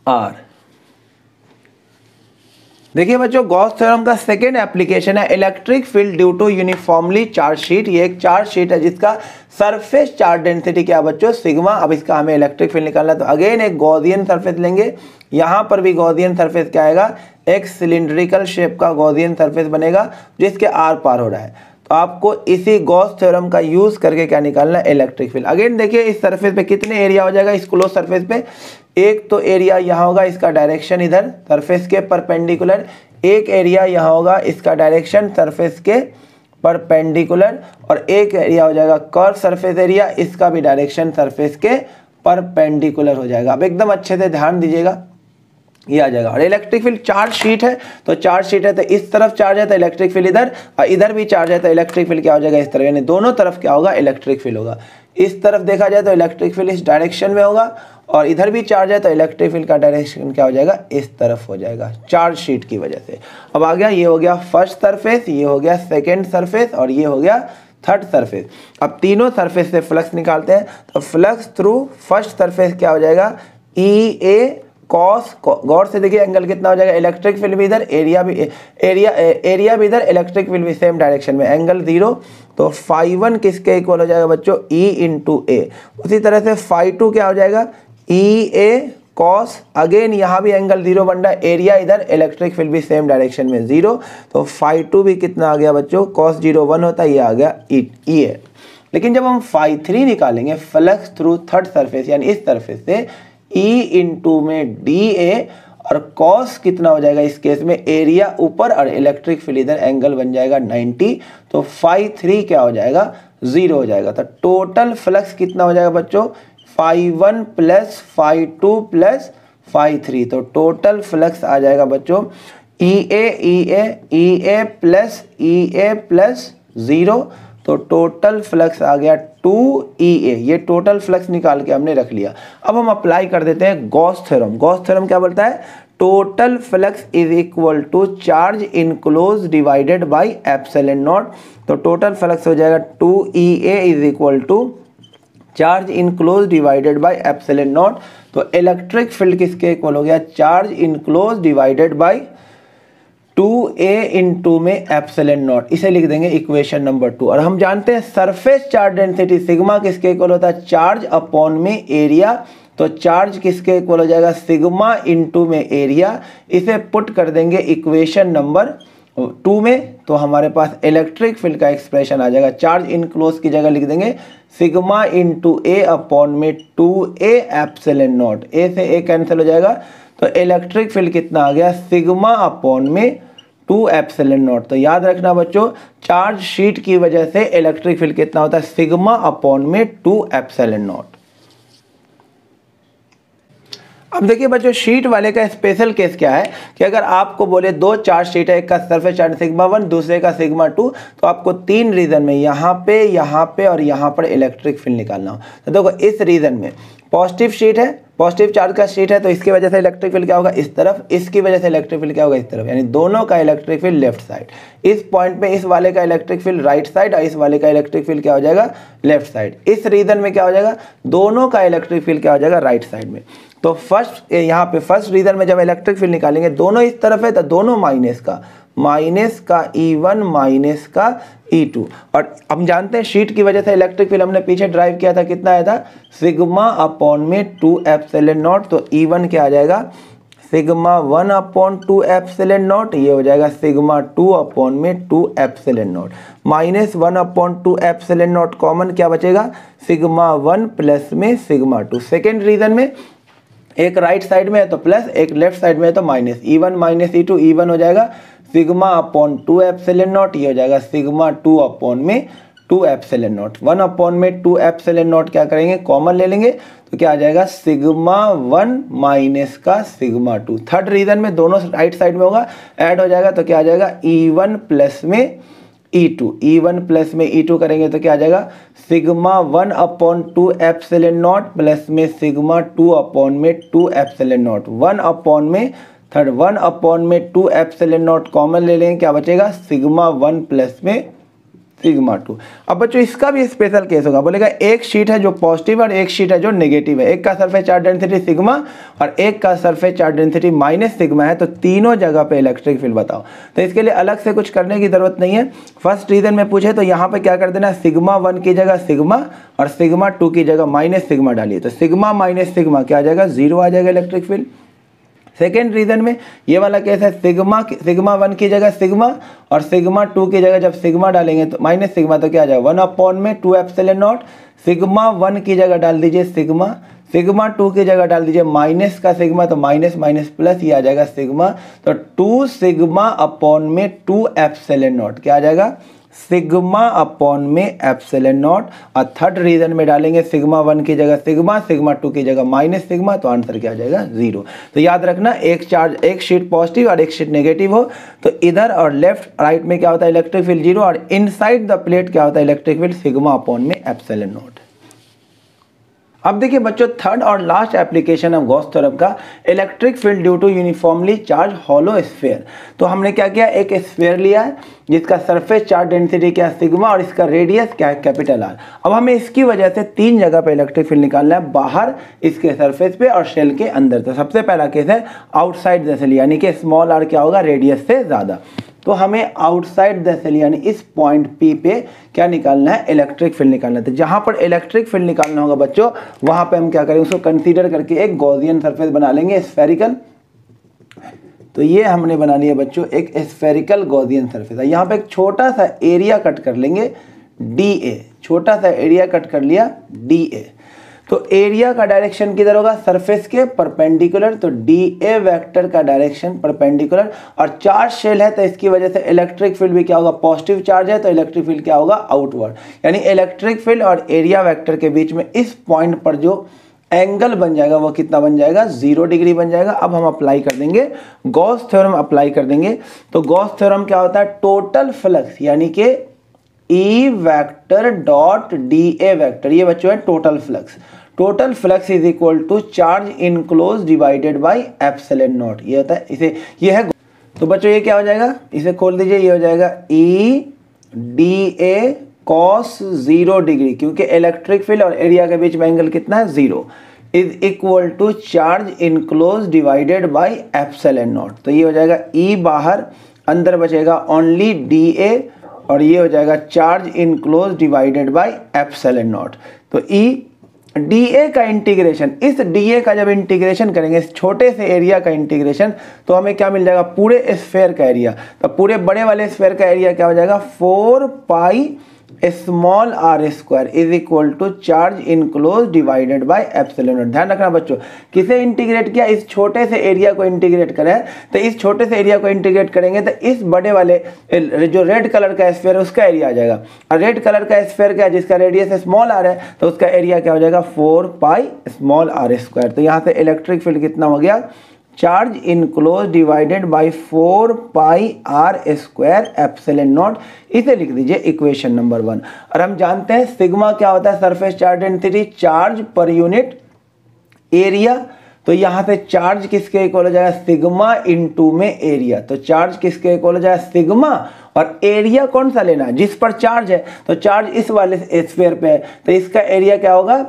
आर। देखिए बच्चों गॉस थ्योरम का सेकेंड एप्लीकेशन है electric field due to uniformly charge sheet. ये एक चार्ज शीट है जिसका सरफेस चार्ज डेंसिटी क्या बच्चों, सिग्मा। अब इसका हमें इलेक्ट्रिक फील्ड निकालना है, तो अगेन एक गॉसियन सरफेस लेंगे। यहाँ पर भी गॉसियन सरफेस क्या आएगा, एक सिलिंड्रिकल शेप का गॉसियन सरफेस बनेगा जिसके आर पार हो रहा है। तो आपको इसी गॉस थ्योरम का यूज करके क्या निकालना है, इलेक्ट्रिक फील्ड। अगेन देखिए इस सरफेस पे कितने एरिया हो जाएगा, इस क्लोज सरफेस पे एक तो एरिया यहाँ होगा, इसका डायरेक्शन इधर सरफेस के परपेंडिकुलर, एक एरिया यहाँ होगा, इसका डायरेक्शन सरफेस के परपेंडिकुलर, और एक एरिया हो जाएगा कर्व सरफेस एरिया, इसका भी डायरेक्शन सरफेस के परपेंडिकुलर हो जाएगा। अब एकदम अच्छे से ध्यान दीजिएगा, ये आ जाएगा। और इलेक्ट्रिक फील्ड चार्ज शीट है, तो चार्ज शीट है तो इस तरफ चार्ज है तो इलेक्ट्रिक फील्ड इधर, और इधर भी चार्ज है तो इलेक्ट्रिक फील्ड क्या हो जाएगा, इस तरफ। यानी दोनों तरफ क्या होगा, इलेक्ट्रिक फील्ड होगा। इस तरफ देखा जाए तो इलेक्ट्रिक फील्ड इस डायरेक्शन में होगा, और इधर भी चार्ज है तो इलेक्ट्रिक फील्ड का डायरेक्शन क्या हो जाएगा, इस तरफ हो जाएगा, चार्ज शीट की वजह से। अब आ गया, ये हो गया फर्स्ट सरफेस, ये हो गया सेकेंड सरफेस, और ये हो गया थर्ड सरफेस। अब तीनों सरफेस से फ्लक्स निकालते हैं, तो फ्लक्स थ्रू फर्स्ट सरफेस क्या हो जाएगा, ई ए कॉस। गौर से देखिए एंगल कितना हो जाएगा, इलेक्ट्रिक फील्ड भी इधर, एरिया भी इधर, इलेक्ट्रिक फील्ड भी सेम डायरेक्शन में, एंगल 0। तो φ1 किसके इक्वल हो जाएगा बच्चों, E इंटू ए। उसी तरह से φ2 क्या हो जाएगा, ई ए कॉस। अगेन यहाँ भी एंगल 0 बन रहा है, एरिया इधर, इलेक्ट्रिक फील्ड भी सेम डायरेक्शन में 0। तो φ2 भी कितना आ गया बच्चों, cos 0 1 होता है, ये आ गया ई ए। लेकिन जब हम φ3 निकालेंगे फ्लक्स थ्रू थर्ड सरफेस, यानी इस सरफेस से E इंटू में डी ए, और कॉस कितना हो जाएगा इस केस में, एरिया ऊपर और इलेक्ट्रिक फील्ड इधर, एंगल बन जाएगा 90। तो φ3 क्या हो जाएगा, 0 हो जाएगा। तो टोटल फ्लक्स कितना हो जाएगा बच्चों, φ1 प्लस φ2 प्लस φ3। तो टोटल फ्लक्स आ जाएगा बच्चों ई ए प्लस 0। तो टोटल फ्लक्स आ गया 2EA। ये टोटल फ्लक्स निकाल के हमने रख लिया। अब हम अप्लाई कर देते हैं गॉस थ्योरम। गॉस थ्योरम क्या बोलता है, total flux is equal to charge enclose divided by epsilon naught. तो टोटल फ्लक्स हो जाएगा 2EA is equal to charge enclose divided by epsilon naught. तो इलेक्ट्रिक फील्ड किसके इक्वल हो गया, charge enclose divided by 2A into में epsilon naught, इसे लिख देंगे इक्वेशन नंबर 2। और हम जानते हैं सरफेस चार्ज डेंसिटी सिग्मा किसके इक्वल होता है, चार्ज अपॉन में एरिया। तो चार्ज किसके इक्वल हो जाएगा, सिग्मा इंटू में एरिया। इसे पुट कर देंगे इक्वेशन नंबर 2 में, तो हमारे पास इलेक्ट्रिक फील्ड का एक्सप्रेशन आ जाएगा। चार्ज इनक्लोज की जगह लिख देंगे सिग्मा इंटू ए अपॉन में 2A एप्सिलॉन नॉट। ए से ए कैंसिल हो जाएगा, तो इलेक्ट्रिक फील्ड कितना आ गया, सिग्मा अपॉन में 2 एप्सिलॉन नॉट। तो याद रखना बच्चों, चार्ज शीट की वजह से इलेक्ट्रिक फील्ड कितना होता है, सिग्मा अपॉन में 2 एप्सिलॉन नॉट। अब देखिए बच्चों, शीट वाले का स्पेशल केस क्या है कि अगर आपको बोले दो चार्ज शीट है, एक का सरफेस चार्ज सिग्मा 1, दूसरे का सिग्मा 2, तो आपको 3 रीजन में यहाँ पे और यहाँ पर इलेक्ट्रिक फील्ड निकालना हो। तो देखो इस रीजन में पॉजिटिव शीट है, पॉजिटिव चार्ज का शीट है, तो इसकी वजह से इलेक्ट्रिक फील्ड क्या होगा, इस तरफ। इसकी वजह से इलेक्ट्रिक फील्ड क्या होगा, इस तरफ। यानी दोनों का इलेक्ट्रिक फील्ड लेफ्ट साइड। इस पॉइंट पे इस वाले का इलेक्ट्रिक फील्ड राइट साइड, और इस वाले का इलेक्ट्रिक फील्ड क्या हो जाएगा, लेफ्ट साइड। इस रीजन में क्या हो जाएगा, दोनों का इलेक्ट्रिक फील्ड क्या हो जाएगा, राइट साइड में। तो फर्स्ट यहाँ पे फर्स्ट रीजन में जब इलेक्ट्रिक फील्ड निकालेंगे, दोनों इस तरफ है तो दोनों माइनस का, माइनस का E1 माइनस का E2। और हम जानते हैं शीट की वजह से इलेक्ट्रिक फील्ड हमने पीछे ड्राइव किया था, कितना आया था, सिग्मा अपॉन में 2 एप्सिलॉन नॉट। तो E1 क्या आ जाएगा, सिग्मा 1 अपॉन 2 एप्सिलॉन नॉट, ये हो जाएगा सिग्मा 2 अपॉन में 2 epsilon not, minus 1 upon 2 epsilon not common, क्या बचेगा, सिग्मा 1 प्लस में सिग्मा 2। सेकेंड रीजन में एक राइट साइड में है तो प्लस, एक लेफ्ट साइड में है तो minus, E1 minus E2, E1 हो जाएगा सिग्मा अपॉन 2 एप्सिलॉन नॉट, ये हो जाएगा सिग्मा 2 अपॉन में 2 एप्सिलॉन नॉट। 1 अपॉन में 2 एप्सिलॉन नॉट क्या करेंगे, कॉमन ले लेंगे, तो क्या आ जाएगा सिग्मा 1 माइनस का सिग्मा 2। थर्ड रीजन में दोनों राइट साइड में होगा, ऐड हो जाएगा तो क्या आ जाएगा E1 प्लस में E2, E1 प्लस में E2 करेंगे तो क्या आ जाएगा sigma 1 upon 2 epsilon not plus में सिग्मा 2 अपॉन में 2 एप्सिलॉन नॉट। 1 अपॉन में थर्ड 1 अपॉन में 2 एप्सिलॉन नॉट कॉमन ले लेंगे, क्या बचेगा सिग्मा 1 प्लस में सिग्मा 2। अब बच्चों इसका भी स्पेशल केस होगा, बोलेगा एक शीट है जो पॉजिटिव और एक शीट है जो नेगेटिव है, एक का सरफेस चार्ज डेंसिटी सिग्मा और एक का surface charge density minus sigma है, तो तीनों जगह पे इलेक्ट्रिक फील्ड बताओ। तो इसके लिए अलग से कुछ करने की जरूरत नहीं है। फर्स्ट रीजन में पूछे तो यहाँ पे क्या कर देना, सिग्मा 1 की जगह सिग्मा और सिग्मा 2 की जगह माइनस सिग्मा डालिए, तो सिग्मा माइनस सिग्मा क्या आ जाएगा, 0 आ जाएगा इलेक्ट्रिक फील्ड। सेकेंड रीजन में ये वाला केस है, सिग्मा 1 की जगह सिग्मा और सिग्मा 2 की जगह जब सिग्मा डालेंगे तो माइनस सिग्मा, तो क्या आ जाएगा 1 अपॉन में 2 एप्सिलॉन नॉट। सिग्मा 1 की जगह डाल दीजिए सिग्मा, सिग्मा 2 की जगह डाल दीजिए माइनस का सिग्मा, तो माइनस माइनस प्लस, ये आ जाएगा सिग्मा, तो 2 सिग्मा अपॉन में 2 एप्सिलॉन नॉट, क्या आ जाएगा सिग्मा अपॉन में एप्सिलॉन नॉट। और थर्ड रीजन में डालेंगे सिग्मा 1 की जगह सिग्मा, सिग्मा 2 की जगह माइनस सिग्मा, तो आंसर क्या आ जाएगा 0। तो याद रखना एक शीट पॉजिटिव और एक शीट नेगेटिव हो तो इधर और लेफ्ट राइट में क्या होता है इलेक्ट्रिक फील्ड 0 और इनसाइड द प्लेट क्या होता है इलेक्ट्रिक फील्ड सिग्मा अपॉन में एप्सिलॉन नॉट। अब देखिए बच्चों थर्ड और last application of Gauss theorem का, electric field due to uniformly charge hollow sphere. तो हमने क्या किया, एक स्फीयर लिया है जिसका सरफेस चार्ज डेंसिटी क्या है सिग्मा और इसका रेडियस क्या है कैपिटल आर। अब हमें इसकी वजह से 3 जगह पे इलेक्ट्रिक फील्ड निकालना है, बाहर, इसके सरफेस पे और शेल के अंदर। तो सबसे पहला केस है आउटसाइड द सेल, यानी कि स्मॉल आर क्या होगा रेडियस से ज्यादा। तो हमें आउटसाइड द सेल यानी इस पॉइंट P पे क्या निकालना है, इलेक्ट्रिक फील्ड निकालना है। तो जहां पर इलेक्ट्रिक फील्ड निकालना होगा बच्चों वहां पे हम क्या करेंगे, उसको कंसीडर करके एक गॉसियन सरफेस बना लेंगे स्फेरिकल। तो ये हमने बना लिया बच्चों एक स्फेरिकल गॉसियन सरफेस। यहाँ पे एक छोटा सा एरिया कट कर लेंगे DA, छोटा सा एरिया कट कर लिया DA। तो एरिया का डायरेक्शन किधर होगा, सरफेस के परपेंडिकुलर, तो DA वेक्टर का डायरेक्शन परपेंडिकुलर। और चार्ज शेल है तो इसकी वजह से इलेक्ट्रिक फील्ड भी क्या होगा, पॉजिटिव चार्ज है तो इलेक्ट्रिक फील्ड क्या होगा आउटवर्ड। यानी इलेक्ट्रिक फील्ड और एरिया वेक्टर के बीच में इस पॉइंट पर जो एंगल बन जाएगा वो कितना बन जाएगा, 0 डिग्री बन जाएगा। अब हम अप्लाई कर देंगे गॉस थ्योरम, अप्लाई कर देंगे। तो गॉस थ्योरम क्या होता है, टोटल फ्लक्स यानी कि E vector dot DA vector, ये बच्चों है total flux. Total flux is equal to charge enclose divided by epsilon naught, ये होता है इसे, ये है। तो बच्चों ये क्या हो जाएगा, इसे खोल दीजिए, ये हो जाएगा EDA cos 0 डिग्री, क्योंकि इलेक्ट्रिक फील्ड और एरिया के बीच में एंगल कितना है 0, is equal to charge enclose divided by epsilon naught. तो ये हो जाएगा E बाहर, अंदर बचेगा ओनली DA और ये हो जाएगा charge enclose divided by epsilon naught. तो DA का इंटीग्रेशन, इस DA का जब इंटीग्रेशन करेंगे इस छोटे से एरिया का इंटीग्रेशन, तो हमें क्या मिल जाएगा, पूरे स्फीयर का एरिया। तो पूरे बड़े वाले स्फीयर का एरिया क्या हो जाएगा, 4 pi small r square is equal to charge enclose divided by epsilon naught. ध्यान रखना बच्चों, किसे इंटीग्रेट किया, इस छोटे से एरिया को इंटीग्रेट करें। तो इस छोटे से एरिया को इंटीग्रेट करेंगे तो इस बड़े वाले जो रेड कलर का स्फीयर है उसका एरिया आ जाएगा। और रेड कलर का स्फीयर क्या है, जिसका रेडियस स्मॉल r है, तो उसका एरिया क्या हो जाएगा 4 पाई स्मॉल r स्क्वायर। तो यहाँ से इलेक्ट्रिक फील्ड कितना हो गया, चार्ज इनक्लोज डिवाइडेड बाय 4 पाई r स्क्वायर एप्सिलॉन नॉट। इसे लिख दीजिए इक्वेशन नंबर 1। और हम जानते हैं सिग्मा क्या होता है, surface charge density, charge per unit area. तो यहाँ से चार्ज किसके इक्वल हो जाएगा, सिग्मा इनटू में एरिया। तो चार्ज किसके इक्वल हो जाएगा, सिग्मा, और एरिया कौन सा लेना है, जिस पर चार्ज है। तो चार्ज इस वाले स्फीयर पे है तो इसका एरिया क्या होगा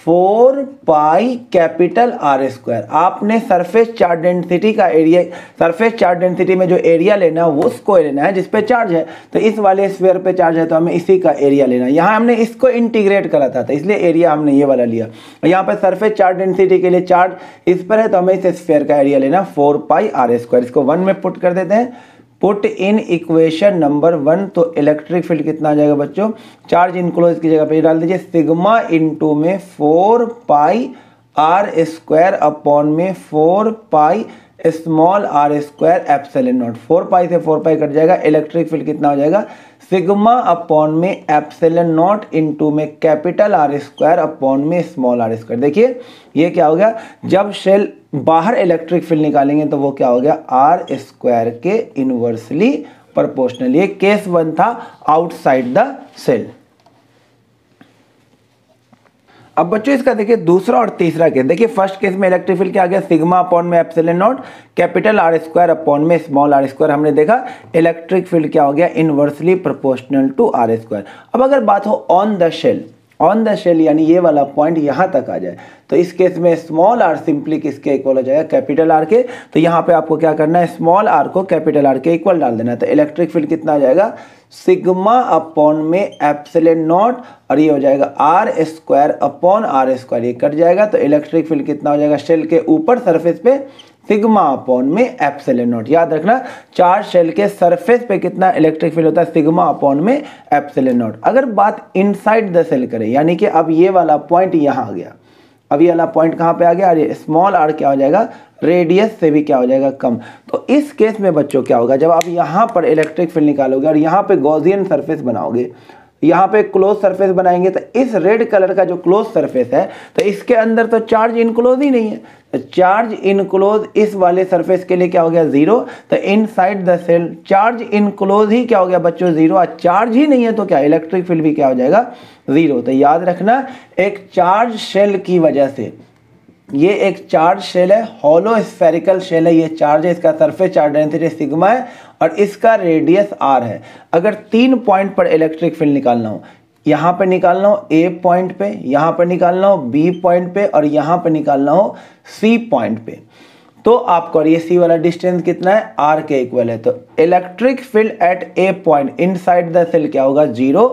4 पाई कैपिटल आर स्क्वायर। आपने सरफेस चार्ज डेंसिटी का एरिया, सरफेस चार्ज डेंसिटी में जो एरिया लेना है वो उसको लेना है जिस पे चार्ज है। तो इस वाले स्फीयर पे चार्ज है तो हमें इसी का एरिया लेना है। यहाँ हमने इसको इंटीग्रेट करा था तो इसलिए एरिया हमने ये वाला लिया। यहाँ पे सरफेस चार्ज डेंसिटी के लिए चार्ज इस पर है तो हमें इस स्फीयर का एरिया लेना 4 पाई आर स्क्वायर। इसको 1 में पुट कर देते हैं, पुट इन इक्वेशन नंबर 1। तो इलेक्ट्रिक फील्ड कितना आ जाएगा बच्चों, चार्ज इनक्लोज की जगह पे डाल दीजिए सिग्मा इनटू में 4 पाई आर स्क्वायर अपॉन में 4 pi small are square epsilon naught. 4 pi से 4 पाई कट जाएगा, इलेक्ट्रिक फील्ड कितना हो जाएगा सिग्मा अपॉन में एप्सिलॉन नॉट इनटू में कैपिटल आर स्क्वायर अपॉन में स्मॉल आर स्क्वायर। देखिए ये क्या हो गया, जब शेल बाहर इलेक्ट्रिक फील्ड निकालेंगे तो वो क्या हो गया आर स्क्वायर के इनवर्सली प्रोपोर्शनल। ये केस 1 था आउटसाइड द सेल। अब बच्चों इसका देखिए दूसरा और तीसरा केस। देखिए फर्स्ट केस में इलेक्ट्रिक फील्ड क्या आ गया सिग्मा अपॉन में epsilon not capital R square upon में स्मॉल आर स्क्वायर। हमने देखा इलेक्ट्रिक फील्ड क्या हो गया inversely proportional to R square. अब अगर बात हो on the shell, on the shell यानी ये वाला पॉइंट यहाँ तक आ जाए तो इस केस में स्मॉल आर सिंपली किसके इक्वल हो जाएगा कैपिटल आर के। तो यहाँ पे आपको क्या करना है स्मॉल आर को कैपिटल आर के इक्वल डाल देना है। तो इलेक्ट्रिक फील्ड कितना आ जाएगा सिग्मा अपॉन में एप्सिलॉन नॉट और ये हो जाएगा R square upon R square, ये कट जाएगा। तो इलेक्ट्रिक फील्ड कितना हो जाएगा शेल के ऊपर सरफेस पे सिग्मा अपॉन में एप्सिलॉन नॉट। याद रखना चार्ज शेल के सरफेस पे कितना इलेक्ट्रिक फील्ड होता है सिग्मा अपॉन में एप्सिलॉन नॉट। अगर बात इनसाइड द सेल करें यानी कि अब ये वाला पॉइंट यहाँ आ गया, अब ये वाला पॉइंट कहाँ पे आ गया, अरे स्मॉल आर क्या हो जाएगा रेडियस से भी क्या हो जाएगा कम। तो इस केस में बच्चों क्या होगा जब आप यहाँ पर इलेक्ट्रिक फील्ड निकालोगे और यहाँ पे गॉसियन सरफेस बनाओगे, यहाँ पे क्लोज सरफेस बनाएंगे तो इस रेड कलर का जो क्लोज सरफेस है तो इसके अंदर तो चार्ज इनक्लोज ही नहीं है। तो चार्ज इनक्लोज इस वाले सरफेस के लिए क्या हो गया 0। तो inside the shell charge enclose ही क्या हो गया बच्चों 0। चार्ज ही नहीं है तो क्या इलेक्ट्रिक फील्ड भी क्या हो जाएगा 0। तो याद रखना एक चार्ज शेल की वजह से, ये एक चार्ज शेल है, हॉलो स्फेरिकल शेल है, ये चार्ज है, इसका सरफेस चार्ज डेंसिटी सिग्मा है और इसका रेडियस आर है। अगर 3 पॉइंट पर इलेक्ट्रिक फील्ड निकालना हो, यहाँ पे निकालना हो ए पॉइंट पे, यहाँ पर निकालना हो बी पॉइंट पे और यहाँ पे निकालना हो सी पॉइंट पे, तो आपको ये सी वाला डिस्टेंस कितना है आर के इक्वल है। तो electric field at A point inside the cell क्या होगा 0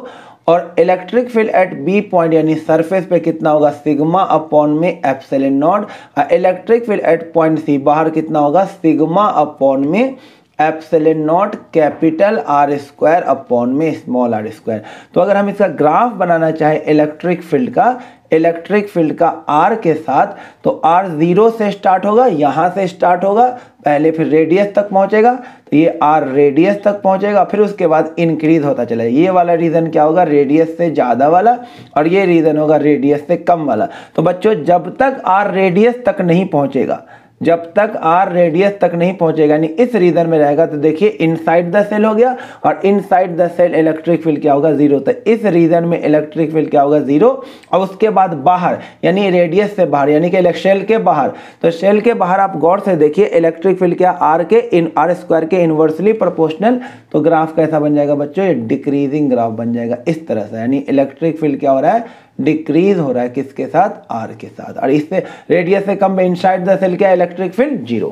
और electric field at B point यानी सरफेस पे कितना होगा सिग्मा अपॉन में epsilon not. Electric field at point C बाहर कितना होगा सिग्मा अपॉन में epsilon not capital R square upon में स्मॉल आर स्क्वायर। तो अगर हम इसका ग्राफ बनाना चाहे इलेक्ट्रिक फील्ड का आर के साथ, तो आर 0 से स्टार्ट होगा, यहाँ से स्टार्ट होगा पहले, फिर रेडियस तक पहुंचेगा, तो ये आर रेडियस तक पहुंचेगा, फिर उसके बाद इंक्रीज होता चला। ये वाला रीजन क्या होगा रेडियस से ज़्यादा वाला और ये रीजन होगा रेडियस से कम वाला। तो बच्चों जब तक आर रेडियस तक नहीं पहुंचेगा, जब तक आर रेडियस तक नहीं पहुंचेगा यानी इस रीजन में रहेगा, तो देखिए इनसाइड द सेल हो गया और inside the cell electric field क्या होगा 0। तो इस रीजन में इलेक्ट्रिक फील्ड क्या होगा 0 और उसके बाद बाहर यानी रेडियस से बाहर यानी कि शेल के बाहर, तो शेल के बाहर आप गौर से देखिए इलेक्ट्रिक फील्ड क्या आर स्क्वायर के इनवर्सली प्रोपोर्शनल। तो ग्राफ कैसा बन जाएगा बच्चों, ये डिक्रीजिंग ग्राफ बन जाएगा इस तरह से, यानी इलेक्ट्रिक फील्ड क्या हो रहा है डिक्रीज हो रहा है किसके साथ आर के साथ, और इससे रेडियस से कम में इनसाइड द सेल क्या इलेक्ट्रिक फील्ड 0।